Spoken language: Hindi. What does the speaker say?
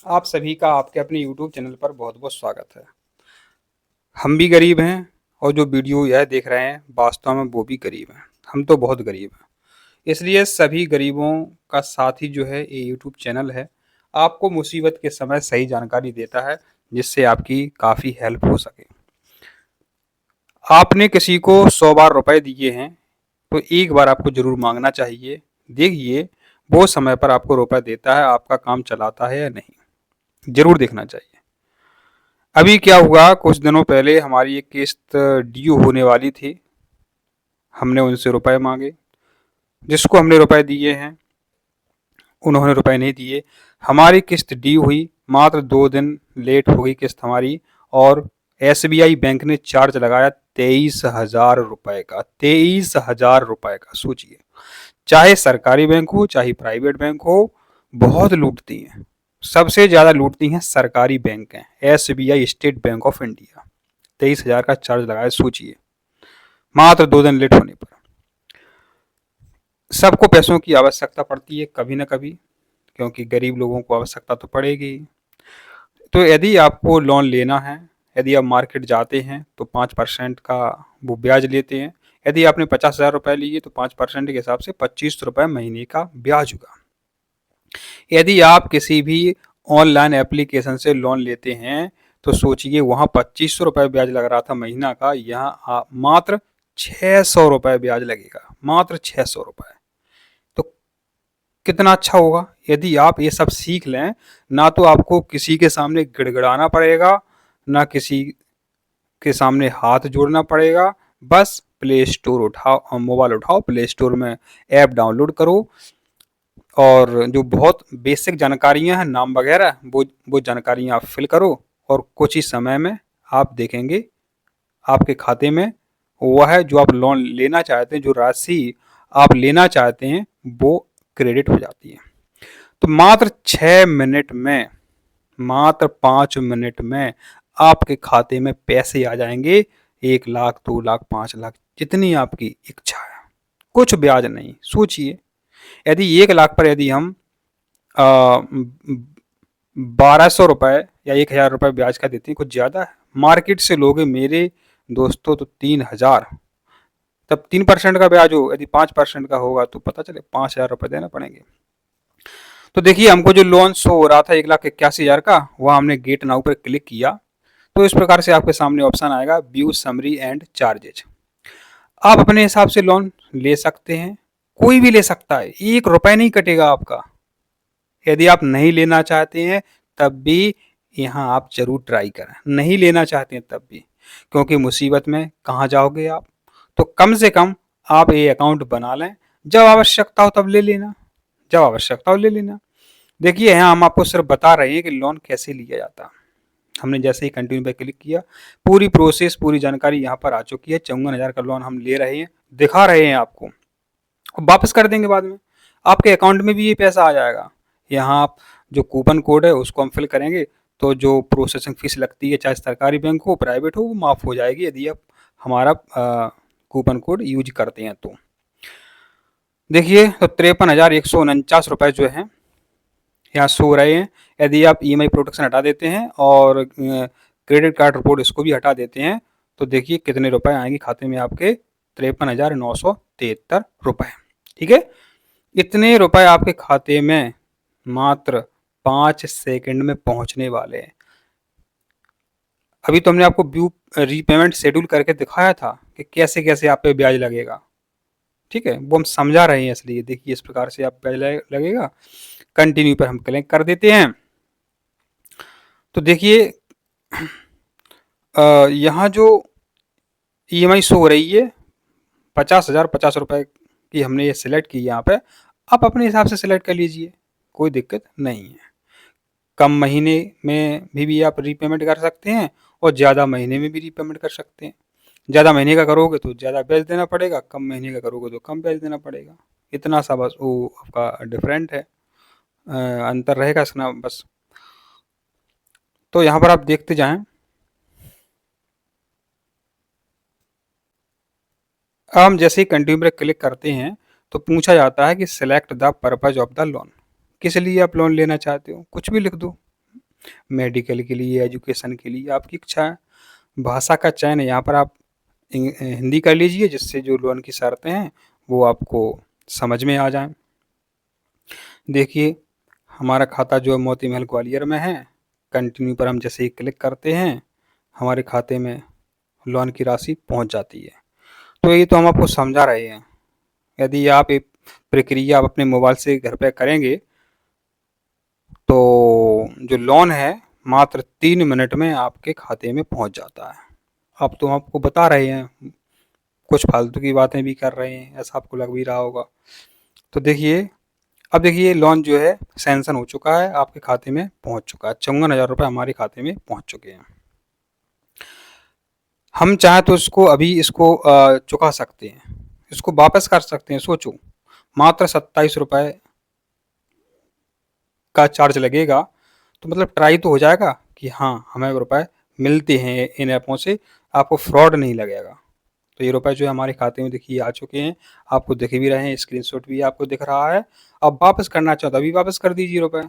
आप सभी का आपके अपने यूट्यूब चैनल पर बहुत बहुत स्वागत है। हम भी गरीब हैं और जो वीडियो यह देख रहे हैं वास्तव में वो भी गरीब हैं। हम तो बहुत गरीब हैं। इसलिए सभी गरीबों का साथी जो है ये यूट्यूब चैनल है, आपको मुसीबत के समय सही जानकारी देता है, जिससे आपकी काफ़ी हेल्प हो सके। आपने किसी को 100 बार रुपए दिए हैं, तो एक बार आपको ज़रूर मांगना चाहिए। देखिए, वो समय पर आपको रुपए देता है, आपका काम चलाता है या नहीं। ज़रूर देखना चाहिए। अभी क्या हुआ, कुछ दिनों पहले हमारी एक किस्त ड्यू होने वाली थी। हमने उनसे रुपए मांगे, जिसको हमने रुपए दिए हैं उन्होंने रुपए नहीं दिए। हमारी किस्त ड्यू हुई, मात्र 2 दिन लेट हो गई किस्त हमारी, और एसबीआई बैंक ने चार्ज लगाया 23,000 रुपए का। 23,000 रुपए का, सोचिए। चाहे सरकारी बैंक हो चाहे प्राइवेट बैंक हो, बहुत लूटती हैं। सबसे ज्यादा लूटती हैं सरकारी बैंक हैं, SBI, state bank of India. 23,000 का चार्ज लगाया, सोचिए, मात्र 2 दिन लेट होने पर। सबको पैसों की आवश्यकता पड़ती है कभी ना कभी, क्योंकि गरीब लोगों को आवश्यकता तो पड़ेगी। तो यदि आपको लोन लेना है, यदि आप मार्केट जाते हैं तो 5% का वो ब्याज लेते हैं। यदि आपने 50,000 रुपये लिए तो 5% के हिसाब से 25 रुपये महीने का ब्याज होगा। यदि आप किसी भी ऑनलाइन एप्लीकेशन से लोन लेते हैं तो सोचिए, वहाँ 2500 रुपये ब्याज लग रहा था महीना का, यहाँ मात्र 600 रुपये ब्याज लगेगा, मात्र 600 रुपये। तो कितना अच्छा होगा यदि आप ये सब सीख लें। ना तो आपको किसी के सामने गिड़गिड़ाना पड़ेगा, ना किसी के सामने हाथ जोड़ना पड़ेगा। बस प्ले स्टोर उठाओ, मोबाइल उठाओ, प्ले स्टोर में ऐप डाउनलोड करो, और जो बहुत बेसिक जानकारियां हैं, नाम वगैरह, वो जानकारियां आप फिल करो, और कुछ ही समय में आप देखेंगे आपके खाते में वह जो आप लोन लेना चाहते हैं, जो राशि आप लेना चाहते हैं, वो क्रेडिट हो जाती है। तो मात्र 6 मिनट में, मात्र 5 मिनट में आपके खाते में पैसे आ जाएंगे। 1 लाख, 2 लाख, 5 लाख, जितनी आपकी इच्छा है। कुछ ब्याज नहीं। सोचिए, यदि 1 लाख पर यदि हम 1200 रुपये या 1,000 रुपये ब्याज का देते हैं, कुछ ज़्यादा है। मार्केट से लोगे मेरे दोस्तों तो 3,000, तब 3% का ब्याज हो, यदि 5% का होगा तो पता चले 5,000 रुपये देना पड़ेंगे। तो देखिए, हमको जो लोन शो हो रहा था 1,81,000 का, वह हमने गेट नाउ पर क्लिक किया, तो इस प्रकार से आपके सामने ऑप्शन आएगा, व्यू समरी एंड चार्जेज। आप अपने हिसाब से लोन ले सकते हैं, कोई भी ले सकता है, 1 रुपये नहीं कटेगा आपका। यदि आप नहीं लेना चाहते हैं तब भी यहाँ आप जरूर ट्राई करें। नहीं लेना चाहते हैं तब भी, क्योंकि मुसीबत में कहाँ जाओगे आप। तो कम से कम आप ये अकाउंट बना लें, जब आवश्यकता हो तब ले लेना, जब आवश्यकता हो ले लेना। देखिए, यहाँ हम आपको सिर्फ बता रहे हैं कि लोन कैसे लिया जाता है। हमने जैसे ही कंटिन्यू पे क्लिक किया, पूरी प्रोसेस, पूरी जानकारी यहाँ पर आ चुकी है। 54,000 का लोन हम ले रहे हैं, दिखा रहे हैं आपको, वापस कर देंगे बाद में। आपके अकाउंट में भी ये पैसा आ जाएगा। यहाँ आप जो कूपन कोड है उसको हम फिल करेंगे, तो जो प्रोसेसिंग फीस लगती है, चाहे सरकारी बैंक हो प्राइवेट हो, वो माफ़ हो जाएगी, यदि आप हमारा कूपन कोड यूज करते हैं तो। देखिए, तो 53,149 रुपये जो है यहाँ सो रहे हैं। यदि आप ईएमआई प्रोटेक्शन हटा देते हैं और क्रेडिट कार्ड रिपोर्ट इसको भी हटा देते हैं, तो देखिए कितने रुपए आएंगे खाते में आपके, 53,973 रुपये। ठीक है, इतने रुपए आपके खाते में मात्र 5 सेकंड में पहुंचने वाले हैं। अभी तो हमने आपको व्यू रीपेमेंट शेड्यूल करके दिखाया था कि कैसे कैसे आप पे ब्याज लगेगा। ठीक है, वो हम समझा रहे हैं, इसलिए देखिए इस प्रकार से आप ब्याज लगेगा। कंटिन्यू पर हम क्लिक कर देते हैं, तो देखिए यहाँ जो ईएमआई शो हो रही है 50,050 रुपये की, हमने ये सिलेक्ट की यहाँ पे। आप अपने हिसाब से सिलेक्ट कर लीजिए, कोई दिक्कत नहीं है। कम महीने में भी आप रीपेमेंट कर सकते हैं, और ज़्यादा महीने में भी रीपेमेंट कर सकते हैं। ज़्यादा महीने का करोगे तो ज़्यादा ब्याज देना पड़ेगा, कम महीने का करोगे तो कम ब्याज देना पड़ेगा। इतना सा बस वो आपका डिफरेंट है, अंतर रहेगा इसका बस। तो यहाँ पर आप देखते जाएं। अब हम जैसे ही कंटिन्यू पर क्लिक करते हैं तो पूछा जाता है कि select the purpose of the loan, किस लिए आप लोन लेना चाहते हो, कुछ भी लिख दो। मेडिकल के लिए, एजुकेशन के लिए, आपकी इच्छा है। भाषा का चयन है, यहाँ पर आप हिंदी कर लीजिए, जिससे जो लोन की शर्तें हैं वो आपको समझ में आ जाएं। देखिए, हमारा खाता जो है मोती महल ग्वालियर में है। कंटिन्यू पर हम जैसे ही क्लिक करते हैं, हमारे खाते में लोन की राशि पहुंच जाती है। तो ये तो हम आपको समझा रहे हैं। यदि आप ये प्रक्रिया आप अपने मोबाइल से घर पे करेंगे, तो जो लोन है मात्र 3 मिनट में आपके खाते में पहुंच जाता है। अब तो हम आपको बता रहे हैं, कुछ फालतू की बातें भी कर रहे हैं, ऐसा आपको लग भी रहा होगा। तो देखिए, अब देखिए लोन जो है सैंक्शन हो चुका है, आपके खाते में पहुंच चुका है। 54,000 रुपये हमारे खाते में पहुंच चुके हैं। हम चाहें तो इसको चुका सकते हैं, इसको वापस कर सकते हैं। सोचो, मात्र 27 रुपये का चार्ज लगेगा, तो मतलब ट्राई तो हो जाएगा कि हाँ, हमें रुपए मिलते हैं इन ऐपों से, आपको फ्रॉड नहीं लगेगा। तो ये रुपए जो है हमारे खाते में देखिए आ चुके हैं, आपको दिख भी रहे हैं, स्क्रीनशॉट भी आपको दिख रहा है। अब वापस करना चाहो तो अभी वापस कर दीजिए रुपए।